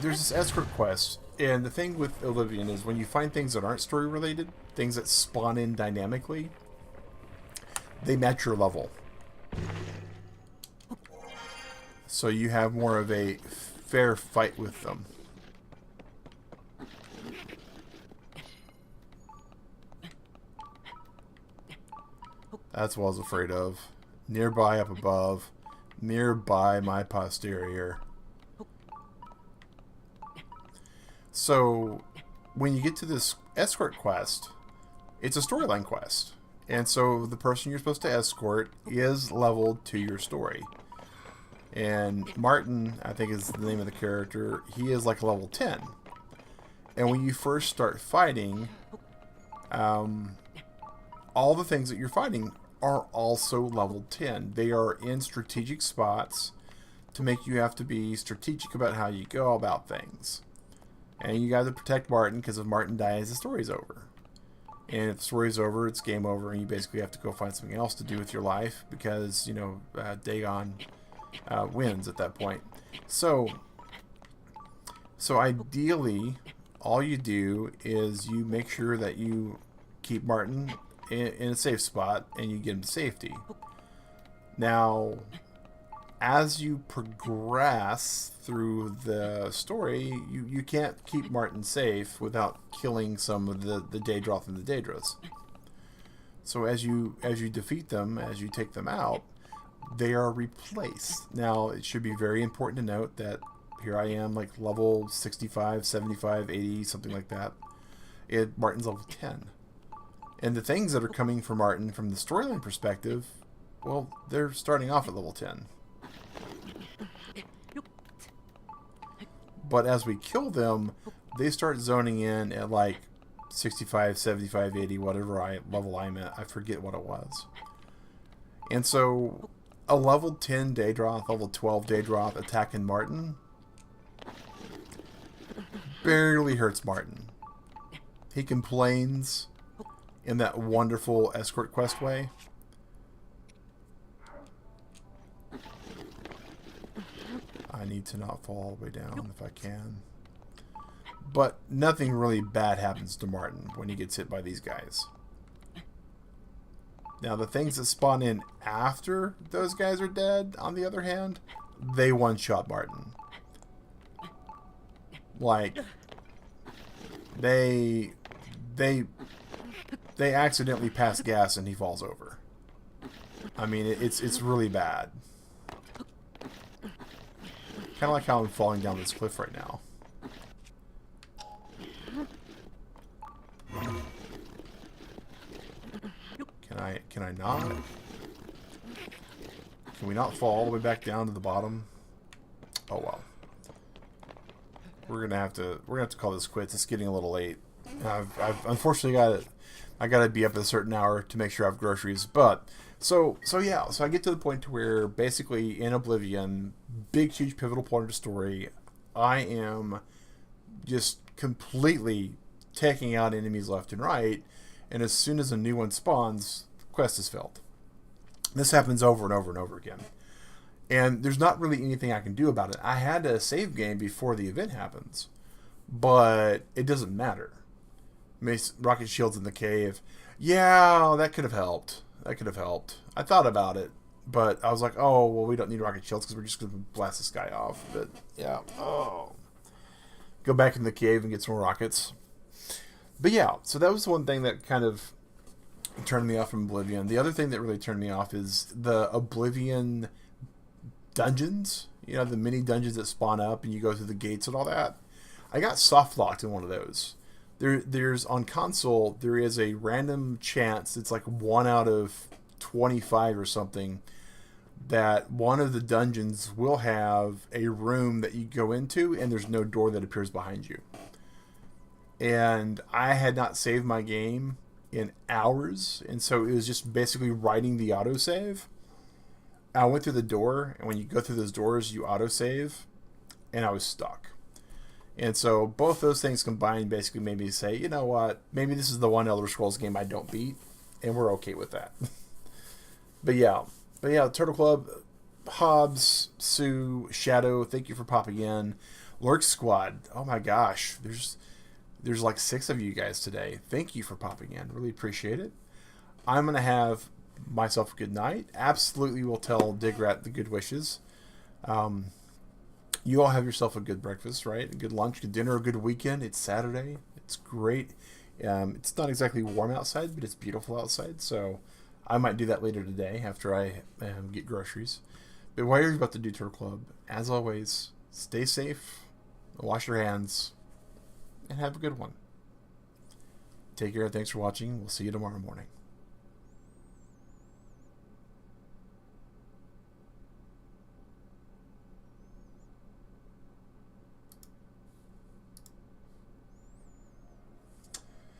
there's this escort quest, and the thing with Oblivion is when you find things that aren't story related, things that spawn in dynamically, they match your level. So you have more of a fair fight with them. That's what I was afraid of. Nearby up above. Nearby my posterior. So, when you get to this escort quest, it's a storyline quest. And so the person you're supposed to escort is leveled to your story. And Martin, I think is the name of the character, he is like a level 10. And when you first start fighting, all the things that you're fighting are also level 10. They are in strategic spots to make you have to be strategic about how you go about things. And you got to protect Martin, because if Martin dies, the story's over. And if the story's over, it's game over, and you basically have to go find something else to do with your life, because, you know, Dagon wins at that point. So ideally, all you do is you make sure that you keep Martin in a safe spot, and you get him to safety. Now, as you progress through the story, you can't keep Martin safe without killing some of the Daedroth and the Daedras. So as you defeat them, as you take them out, they are replaced. Now, it should be very important to note that here I am, like level 65, 75, 80, something like that. Martin's level 10. And the things that are coming for Martin from the storyline perspective, well, they're starting off at level 10. But as we kill them, they start zoning in at like 65, 75, 80, whatever level I'm at. I forget what it was. And so a level 10 Daedroth, level 12 Daedroth attacking Martin barely hurts Martin. He complains in that wonderful escort quest way. I need to not fall all the way down if I can. But nothing really bad happens to Martin when he gets hit by these guys. Now, the things that spawn in after those guys are dead, on the other hand, they one-shot Martin. Like, they accidentally pass gas and he falls over. I mean, it's really bad. Kind of like how I'm falling down this cliff right now. Can I not? Can we not fall all the way back down to the bottom? Oh well. We're gonna have to call this quits. It's getting a little late. I've unfortunately I gotta be up at a certain hour to make sure I have groceries. But so I get to the point to where basically in Oblivion, big huge pivotal point of the story, I am just completely taking out enemies left and right, and as soon as a new one spawns, the quest is filled. This happens over and over and over again. And there's not really anything I can do about it. I had a save game before the event happens, but it doesn't matter. Rocket shields in the cave. Yeah, that could have helped. That could have helped. I thought about it, but I was like, oh, well, we don't need rocket shields because we're just going to blast this guy off. But, yeah. Oh. Go back in the cave and get some more rockets. But, yeah, so that was one thing that kind of turned me off from Oblivion. The other thing that really turned me off is the Oblivion dungeons You know, the mini dungeons that spawn up and you go through the gates and all that. I got soft locked in one of those. There's on console, there is a random chance, it's like 1 out of 25 or something, that one of the dungeons will have a room that you go into and there's no door that appears behind you. And I had not saved my game in hours, and so it was just basically writing the autosave. I went through the door, and when you go through those doors, you autosave, and I was stuck. And so both those things combined basically made me say, you know what, maybe this is the one Elder Scrolls game I don't beat, and we're okay with that. But yeah, Turtle Club, Hobbs, Sue, Shadow, thank you for popping in. Lurk Squad, oh my gosh, there's like 6 of you guys today. Thank you for popping in. Really appreciate it. I'm going to have myself a good night. Absolutely will tell Digrat the good wishes. You all have yourself a good breakfast, right? A good lunch, good dinner, a good weekend. It's Saturday. It's great. It's not exactly warm outside, but it's beautiful outside. So I might do that later today after I get groceries. But while you're about to do Turtle Club, as always, stay safe, wash your hands, and have a good one. Take care. Thanks for watching. We'll see you tomorrow morning.